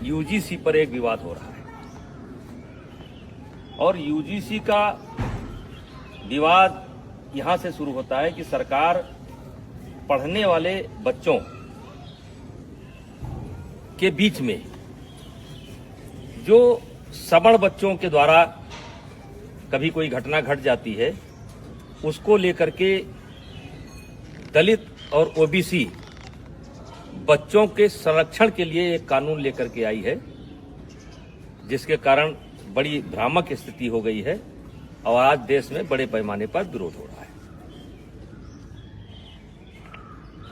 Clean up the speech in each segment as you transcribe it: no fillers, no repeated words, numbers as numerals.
UGC पर एक विवाद हो रहा है और यूजीसी का विवाद यहां से शुरू होता है कि सरकार पढ़ने वाले बच्चों के बीच में जो सवर्ण बच्चों के द्वारा कभी कोई घटना घट जाती है उसको लेकर के दलित और ओबीसी बच्चों के संरक्षण के लिए एक कानून लेकर के आई है, जिसके कारण बड़ी भ्रामक स्थिति हो गई है और आज देश में बड़े पैमाने पर विरोध हो रहा है।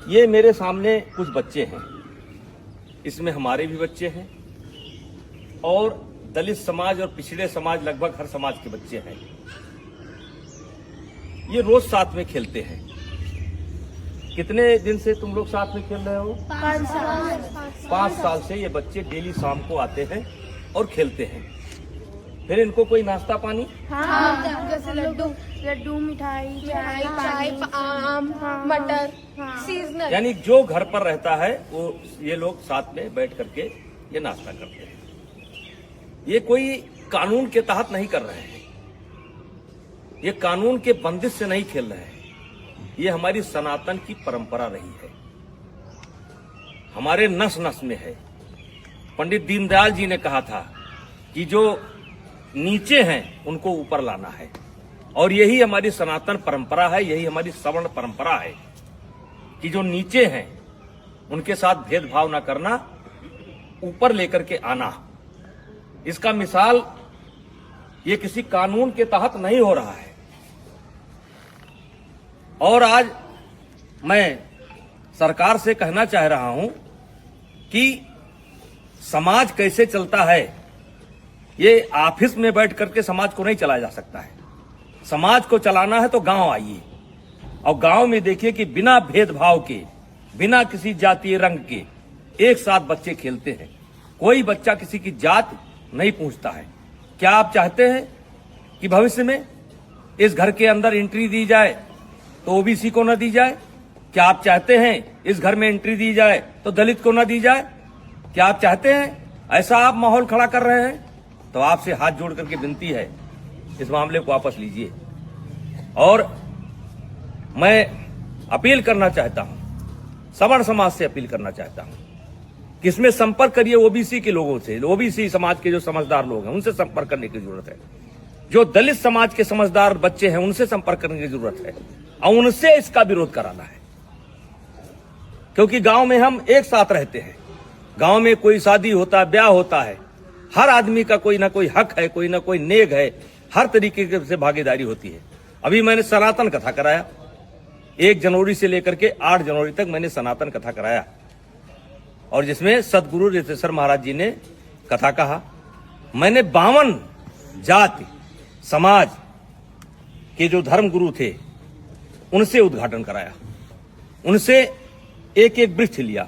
ये मेरे सामने कुछ बच्चे हैं, इसमें हमारे भी बच्चे हैं और दलित समाज और पिछड़े समाज लगभग हर समाज के बच्चे हैं। ये रोज साथ में खेलते हैं। कितने दिन से तुम लोग साथ में खेल रहे हो? 5 साल। 5 साल से ये बच्चे डेली शाम को आते हैं और खेलते हैं। फिर इनको कोई नाश्ता पानी? हाँ, जैसे लड्डू, मिठाई, चाय, आम, मटर, सीजनल। यानी जो घर पर रहता है वो ये लोग साथ में बैठ करके ये नाश्ता करते हैं। ये कोई कानून के तहत नहीं कर रहे हैं, ये कानून के बंदिश से नहीं खेल रहे हैं। ये हमारी सनातन की परंपरा रही है, हमारे नस नस में है। पंडित दीनदयाल जी ने कहा था कि जो नीचे हैं उनको ऊपर लाना है और यही हमारी सनातन परंपरा है, यही हमारी सवर्ण परंपरा है कि जो नीचे हैं उनके साथ भेदभाव ना करना, ऊपर लेकर के आना। इसका मिसाल ये किसी कानून के तहत नहीं हो रहा है। और आज मैं सरकार से कहना चाह रहा हूं कि समाज कैसे चलता है, ये ऑफिस में बैठ करके समाज को नहीं चलाया जा सकता है। समाज को चलाना है तो गांव आइए और गांव में देखिए कि बिना भेदभाव के, बिना किसी जातीय रंग के एक साथ बच्चे खेलते हैं। कोई बच्चा किसी की जात नहीं पूछता है। क्या आप चाहते हैं कि भविष्य में इस घर के अंदर एंट्री दी जाए तो ओबीसी को न दी जाए? क्या आप चाहते हैं इस घर में एंट्री दी जाए तो दलित को न दी जाए? क्या आप चाहते हैं ऐसा आप माहौल खड़ा कर रहे हैं? तो आपसे हाथ जोड़ करके विनती है, इस मामले को वापस लीजिए। और मैं अपील करना चाहता हूं, सवर्ण समाज से अपील करना चाहता हूं कि इसमें संपर्क करिए ओबीसी के लोगों से। ओबीसी समाज के जो समझदार लोग हैं उनसे संपर्क करने की जरूरत है। जो दलित समाज के समझदार बच्चे हैं उनसे संपर्क करने की जरूरत है और उनसे इसका विरोध कराना है, क्योंकि गांव में हम एक साथ रहते हैं। गांव में कोई शादी होता है, ब्याह होता है, हर आदमी का कोई ना कोई हक है, कोई ना कोई नेग है, हर तरीके से भागीदारी होती है। अभी मैंने सनातन कथा कराया, 1 जनवरी से लेकर के 8 जनवरी तक मैंने सनातन कथा कराया और जिसमें सदगुरु रितेश्वर महाराज जी ने कथा कहा। मैंने 52 जाति समाज के जो धर्म गुरु थे उनसे उद्घाटन कराया, उनसे एक एक वृक्ष लिया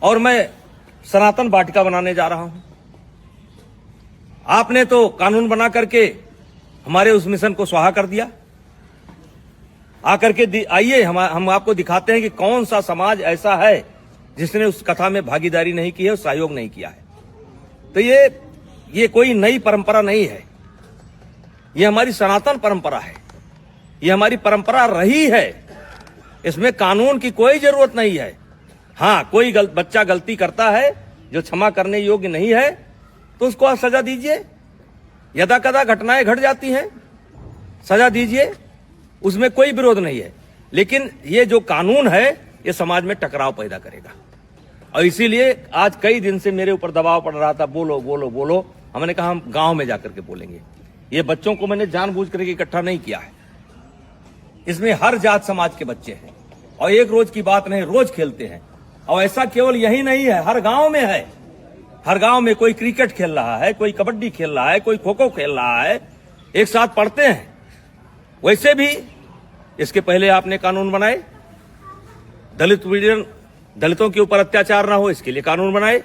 और मैं सनातन वाटिका बनाने जा रहा हूं। आपने तो कानून बना करके हमारे उस मिशन को स्वाहा कर दिया। आकर के आइए हम आपको दिखाते हैं कि कौन सा समाज ऐसा है जिसने उस कथा में भागीदारी नहीं की है, सहयोग नहीं किया है। तो ये कोई नई परंपरा नहीं है, ये हमारी सनातन परंपरा है, ये हमारी परंपरा रही है। इसमें कानून की कोई जरूरत नहीं है। हाँ, कोई बच्चा गलती करता है जो क्षमा करने योग्य नहीं है तो उसको आप सजा दीजिए। यदा कदा घटनाएं घट जाती हैं, सजा दीजिए, उसमें कोई विरोध नहीं है। लेकिन ये जो कानून है ये समाज में टकराव पैदा करेगा और इसीलिए आज कई दिन से मेरे ऊपर दबाव पड़ रहा था, बोलो बोलो बोलो। हमने कहा हम गांव में जाकर के बोलेंगे। ये बच्चों को मैंने जानबूझ करके इकट्ठा नहीं किया है, इसमें हर जात समाज के बच्चे हैं और एक रोज की बात नहीं, रोज खेलते हैं। और ऐसा केवल यही नहीं है, हर गांव में है। हर गांव में कोई क्रिकेट खेल रहा है, कोई कबड्डी खेल रहा है, कोई खो खो खेल रहा है, एक साथ पढ़ते हैं। वैसे भी इसके पहले आपने कानून बनाए, दलितों के ऊपर अत्याचार ना हो इसके लिए कानून बनाए।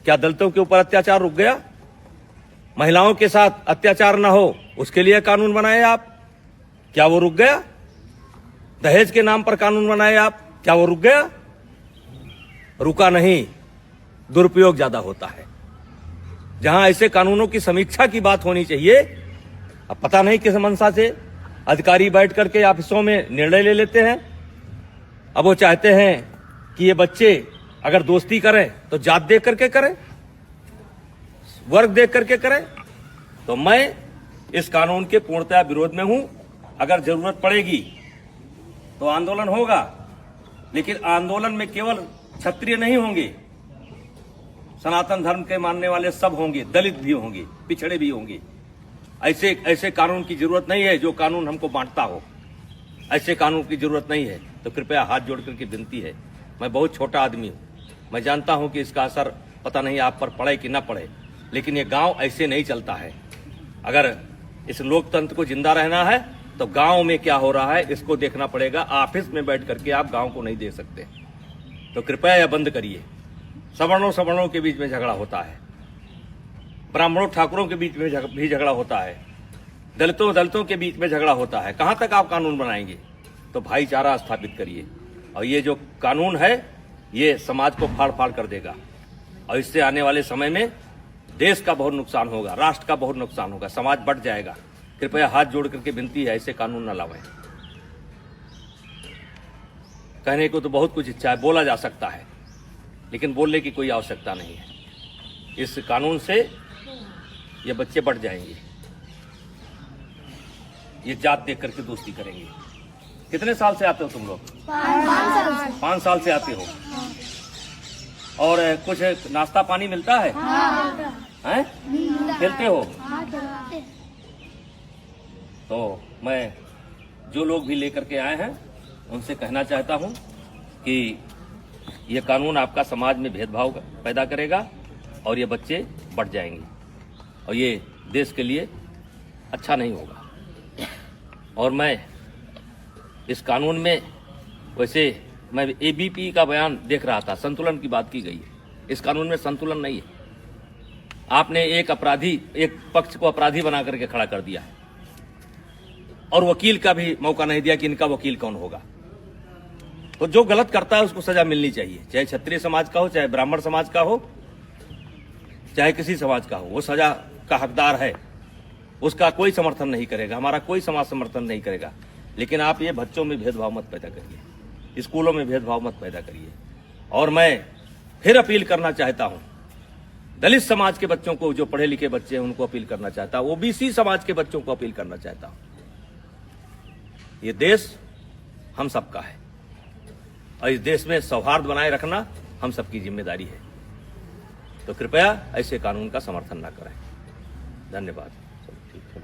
क्या दलितों के ऊपर अत्याचार रुक गया? महिलाओं के साथ अत्याचार ना हो उसके लिए कानून बनाए आप, क्या वो रुक गया? दहेज के नाम पर कानून बनाए आप, क्या वो रुक गया? रुका नहीं। दुरुपयोग ज्यादा होता है। जहां ऐसे कानूनों की समीक्षा की बात होनी चाहिए, अब पता नहीं किस मंशा से अधिकारी बैठ करके ऑफिसों में निर्णय ले लेते हैं। अब वो चाहते हैं कि ये बच्चे अगर दोस्ती करें तो जात देख करके करें, वर्ग देख करके करें। तो मैं इस कानून के पूर्णतः विरोध में हूं। अगर जरूरत पड़ेगी तो आंदोलन होगा, लेकिन आंदोलन में केवल क्षत्रिय नहीं होंगे, सनातन धर्म के मानने वाले सब होंगे, दलित भी होंगे, पिछड़े भी होंगे। ऐसे कानून की जरूरत नहीं है जो कानून हमको बांटता हो। ऐसे कानून की जरूरत नहीं है। तो कृपया हाथ जोड़ करके विनती है, मैं बहुत छोटा आदमी हूं, मैं जानता हूं कि इसका असर पता नहीं आप पर पड़े कि ना पड़े, लेकिन ये गांव ऐसे नहीं चलता है। अगर इस लोकतंत्र को जिंदा रहना है तो गांव में क्या हो रहा है इसको देखना पड़ेगा। ऑफिस में बैठ करके आप गांव को नहीं दे सकते। तो कृपया यह बंद करिए। सवर्णों के बीच में झगड़ा होता है, ब्राह्मणों ठाकुरों के बीच में भी झगड़ा होता है, दलितों के बीच में झगड़ा होता है। कहां तक आप कानून बनाएंगे? तो भाईचारा स्थापित करिए। और ये जो कानून है ये समाज को फाड़ फाड़ कर देगा, और इससे आने वाले समय में देश का बहुत नुकसान होगा, राष्ट्र का बहुत नुकसान होगा, समाज बढ़ जाएगा। कृपया हाथ जोड़ करके विनती है, ऐसे कानून न लावें। कहने को तो बहुत कुछ इच्छा है, बोला जा सकता है, लेकिन बोलने की कोई आवश्यकता नहीं है। इस कानून से ये बच्चे बढ़ जाएंगे, ये जात देख करके दोस्ती करेंगे। कितने साल से आते हो तुम लोग? 5 साल से आते हो। और कुछ नाश्ता पानी मिलता है? हैं? खेलते हो? तो मैं जो लोग भी लेकर के आए हैं उनसे कहना चाहता हूं कि ये कानून आपका समाज में भेदभाव पैदा करेगा और ये बच्चे बढ़ जाएंगे, और ये देश के लिए अच्छा नहीं होगा। और मैं इस कानून में, वैसे मैं एबीपी का बयान देख रहा था, संतुलन की बात की गई है। इस कानून में संतुलन नहीं है। आपने एक पक्ष को अपराधी बना करके खड़ा कर दिया है, और वकील का भी मौका नहीं दिया कि इनका वकील कौन होगा। तो जो गलत करता है उसको सजा मिलनी चाहिए, चाहे क्षत्रिय समाज का हो, चाहे ब्राह्मण समाज का हो, चाहे किसी समाज का हो, वो सजा का हकदार है। उसका कोई समर्थन नहीं करेगा, हमारा कोई समाज समर्थन नहीं करेगा। लेकिन आप ये बच्चों में भेदभाव मत पैदा करिए, स्कूलों में भेदभाव मत पैदा करिए। और मैं फिर अपील करना चाहता हूं, दलित समाज के बच्चों को, जो पढ़े लिखे बच्चे हैं उनको अपील करना चाहता हूं, ओबीसी समाज के बच्चों को अपील करना चाहता हूं। ये देश हम सबका है, और इस देश में सौहार्द बनाए रखना हम सबकी जिम्मेदारी है। तो कृपया ऐसे कानून का समर्थन न करें। धन्यवाद। ठीक है।